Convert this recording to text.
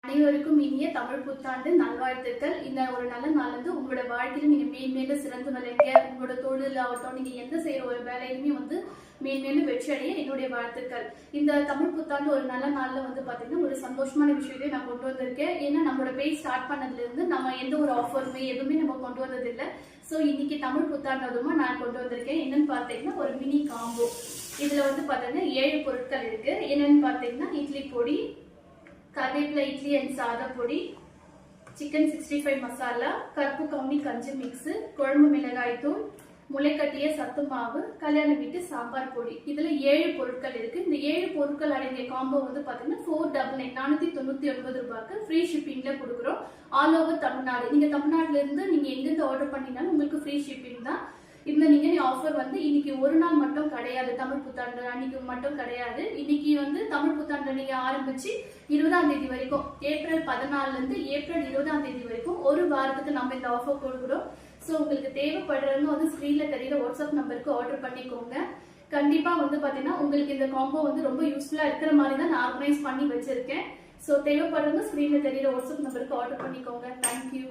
அனைவருக்கும் இனிய தமிழ் புத்தாண்டு நல்வாழ்த்துக்கள். இந்த ஒரு நல்ல நாள் வந்து உங்களோட வாழ்க்கையில நீங்க மேன்மேலும் சிறந்து விளங்க, உங்களோட தொழில் ஆகட்டும், நீங்க எந்த செய்யற ஒரு வேலையுமே வந்து மேன்மேலும் வெற்றி அடைய என்னுடைய வாழ்த்துக்கள். இந்த தமிழ் புத்தாண்டு ஒரு நல்ல நாள்ல வந்து பாத்தீங்கன்னா ஒரு சந்தோஷமான விஷயத்தையும் நான் கொண்டு வந்திருக்கேன். ஏன்னா நம்மளோட பேஜ் ஸ்டார்ட் பண்ணதுல இருந்து நம்ம எந்த ஒரு ஆஃபருமே எதுவுமே நம்ம கொண்டு வந்தது இல்லை. ஸோ இன்னைக்கு தமிழ் புத்தாண்டு அதுமா நான் கொண்டு வந்திருக்கேன். என்னன்னு பாத்தீங்கன்னா ஒரு மினி காம்போ. இதுல வந்து பாத்தீங்கன்னா 7 பொருட்கள் இருக்கு. என்னன்னு பாத்தீங்கன்னா இட்லி பொடி, கருவேப்பிலை இட்லி அண்ட் சாதா பொடி, சிக்கன் 65 மசாலா, கருப்பு கவுனி கஞ்சி மிக்ஸ், குழம்பு மிளகாய் தூள், முளைக்கட்டிய சத்து மாவு, கல்யாண வீட்டு சாம்பார் பொடி. இதுல 7 பொருட்கள் இருக்கு. இந்த 7 பொருட்கள் அடங்கிய காம்போ வந்து பாத்தீங்கன்னா 499 499 ரூபாய்க்கு ஃப்ரீ ஷிப்பிங்ல கொடுக்குறோம். All over Tamil Nadu. நீங்க தமிழ்நாட்டுல இருந்து நீங்க எங்கிருந்து ஆர்டர் பண்ணினாலும் உங்களுக்கு ஃப்ரீ ஷிப்பிங் தான். இந்த நீங்க ஆஃபர் வந்து இன்னைக்கு ஒரு நாள் மட்டும் கிடையாது, தமிழ் புத்தாண்டு அன்னைக்கு மட்டும் கிடையாது. இன்னைக்கு வந்து தமிழ் புத்தாண்டு நீங்க ஆரம்பிச்சு 20ஆம் தேதி வரைக்கும், ஏப்ரல் 14 இருந்து ஏப்ரல் 20ஆம் தேதி வரைக்கும் ஒரு வாரத்துக்கு நம்ம இந்த ஆஃபர் கொடுக்குறோம். ஸோ உங்களுக்கு தேவைப்படுறவங்க வந்து ஸ்கிரீன்ல தெரியுற வாட்ஸ்அப் நம்பருக்கு ஆர்டர் பண்ணிக்கோங்க. கண்டிப்பா வந்து பாத்தீங்கன்னா உங்களுக்கு இந்த காம்போ வந்து ரொம்ப யூஸ்ஃபுல்லா இருக்கிற மாதிரி தான் நான் ஆர்கனைஸ் பண்ணி வச்சிருக்கேன். ஸோ தேவைப்படுறவங்க ஸ்கிரீன்ல தெரியுற வாட்ஸ்அப் நம்பருக்கு ஆர்டர் பண்ணிக்கோங்க. தேங்க்யூ.